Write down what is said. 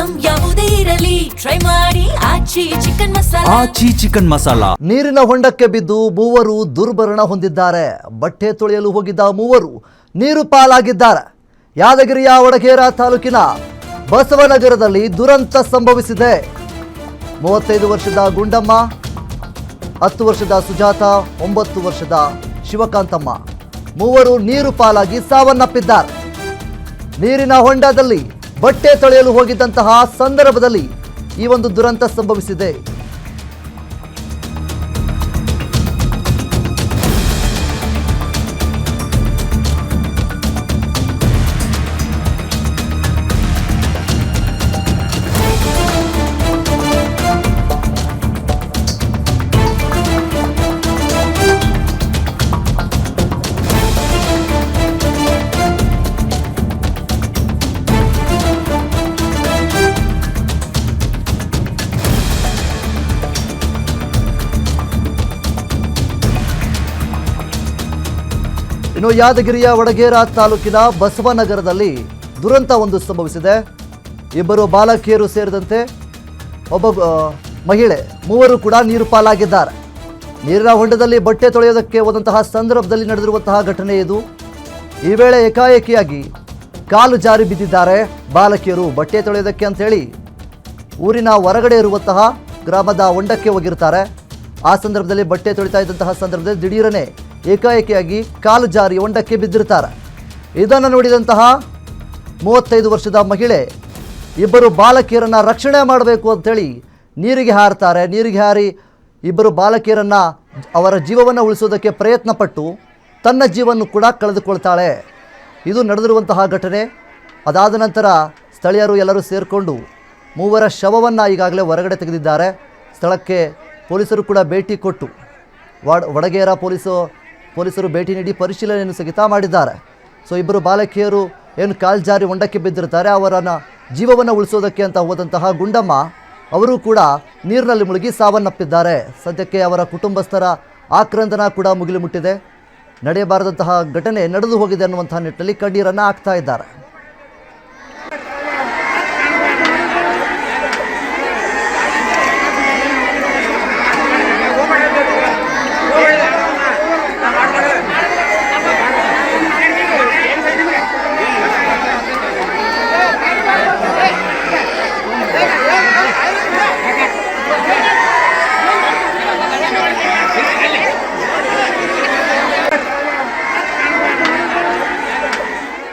Item ಯಾವುದೇ ಇರಲಿ try ಮಾಡಿ ಆಚಿ ಚಿಕನ್ ಮಸಾಲಾ. ನೀರಿನ ಹೊಂಡಕ್ಕೆ ಬಿದ್ದು ಮೂವರು ದುರ್ಮರಣ ಹೊಂದಿದ್ದಾರೆ. ಬಟ್ಟೆ ತೊಳೆಯಲು ಹೋಗಿದ್ದ ಮೂವರು ನೀರು ಪಾಲಾಗಿದ್ದಾರೆ. ಯಾದಗಿರಿಯ ವಡಗೇರ ತಾಲೂಕಿನ ಬಸವನಗರದಲ್ಲಿ ದುರಂತ ಸಂಭವಿಸಿದೆ. 35 ವರ್ಷದ ಗುಂಡಮ್ಮ, 10 ವರ್ಷದ ಸುಜಾತ, 9 ವರ್ಷದ ಶಿವಕಾಂತಮ್ಮ ಮೂವರು ನೀರು ಪಾಲಾಗಿ ಸಾವನ್ನಪ್ಪಿದ್ದಾರೆ. ನೀರಿನ ಹೊಂಡದಲ್ಲಿ ಬಟ್ಟೆ ತೊಳೆಯಲು ಹೋಗಿದ್ದಂತಹ ಸಂದರ್ಭದಲ್ಲಿ ಈ ಒಂದು ದುರಂತ ಸಂಭವಿಸಿದೆ. ಇನ್ನು ಯಾದಗಿರಿಯ ವಡಗೇರ ತಾಲೂಕಿನ ಬಸವನಗರದಲ್ಲಿ ದುರಂತ ಒಂದು ಸಂಭವಿಸಿದೆ. ಇಬ್ಬರು ಬಾಲಕಿಯರು ಸೇರಿದಂತೆ ಒಬ್ಬ ಮಹಿಳೆ ಮೂವರು ಕೂಡ ನೀರು ಪಾಲಾಗಿದ್ದಾರೆ. ನೀರಿನ ಹೊಂಡದಲ್ಲಿ ಬಟ್ಟೆ ತೊಳೆಯೋದಕ್ಕೆ ಹೋದಂತಹ ಸಂದರ್ಭದಲ್ಲಿ ನಡೆದಿರುವಂತಹ ಘಟನೆ ಇದು. ಈ ವೇಳೆ ಏಕಾಏಕಿಯಾಗಿ ಕಾಲು ಜಾರಿ ಬಿದ್ದಿದ್ದಾರೆ ಬಾಲಕಿಯರು. ಬಟ್ಟೆ ತೊಳೆಯೋದಕ್ಕೆ ಅಂತೇಳಿ ಊರಿನ ಹೊರಗಡೆ ಇರುವಂತಹ ಗ್ರಾಮದ ಹೊಂಡಕ್ಕೆ ಹೋಗಿರ್ತಾರೆ. ಆ ಸಂದರ್ಭದಲ್ಲಿ ಬಟ್ಟೆ ತೊಳಿತಾ ಇದ್ದಂತಹ ಸಂದರ್ಭದಲ್ಲಿ ದಿಢೀರನೆ ಏಕಾಏಕಿಯಾಗಿ ಕಾಲು ಜಾರಿ ಹೊಂಡಕ್ಕೆ ಬಿದ್ದಿರ್ತಾರೆ. ಇದನ್ನು ನೋಡಿದಂತಹ 35 ವರ್ಷದ ಮಹಿಳೆ ಇಬ್ಬರು ಬಾಲಕಿಯರನ್ನು ರಕ್ಷಣೆ ಮಾಡಬೇಕು ಅಂತೇಳಿ ನೀರಿಗೆ ಹಾರ್ತಾರೆ. ನೀರಿಗೆ ಹಾರಿ ಇಬ್ಬರು ಬಾಲಕಿಯರನ್ನು ಅವರ ಜೀವವನ್ನು ಉಳಿಸೋದಕ್ಕೆ ಪ್ರಯತ್ನ ಪಟ್ಟು ತನ್ನ ಜೀವವನ್ನು ಕೂಡ ಕಳೆದುಕೊಳ್ತಾಳೆ. ಇದು ನಡೆದಿರುವಂತಹ ಘಟನೆ. ಅದಾದ ನಂತರ ಸ್ಥಳೀಯರು ಎಲ್ಲರೂ ಸೇರಿಕೊಂಡು ಮೂವರ ಶವವನ್ನು ಈಗಾಗಲೇ ಹೊರಗಡೆ ತೆಗೆದಿದ್ದಾರೆ. ಸ್ಥಳಕ್ಕೆ ಪೊಲೀಸರು ಕೂಡ ಭೇಟಿ ಕೊಟ್ಟು ವಡಗೇರ ಪೊಲೀಸರು ಭೇಟಿ ನೀಡಿ ಪರಿಶೀಲನೆಯನ್ನು ಸಹಿತ ಮಾಡಿದ್ದಾರೆ. ಸೊ ಇಬ್ಬರು ಬಾಲಕಿಯರು ಏನು ಕಾಲು ಜಾರಿ ಹೊಂಡಕ್ಕೆ ಬಿದ್ದಿರ್ತಾರೆ, ಅವರನ್ನು ಜೀವವನ್ನು ಉಳಿಸೋದಕ್ಕೆ ಅಂತ ಹೋದಂತಹ ಗುಂಡಮ್ಮ ಅವರು ಕೂಡ ನೀರಿನಲ್ಲಿ ಮುಳುಗಿ ಸಾವನ್ನಪ್ಪಿದ್ದಾರೆ. ಸದ್ಯಕ್ಕೆ ಅವರ ಕುಟುಂಬಸ್ಥರ ಆಕ್ರಂದನ ಕೂಡ ಮುಗಿಲು ಮುಟ್ಟಿದೆ. ನಡೆಯಬಾರದಂತಹ ಘಟನೆ ನಡೆದು ಹೋಗಿದೆ ಅನ್ನುವಂತಹ ನಿಟ್ಟಿನಲ್ಲಿ ಕಣ್ಣೀರನ್ನು ಹಾಕ್ತಾ ಇದ್ದಾರೆ.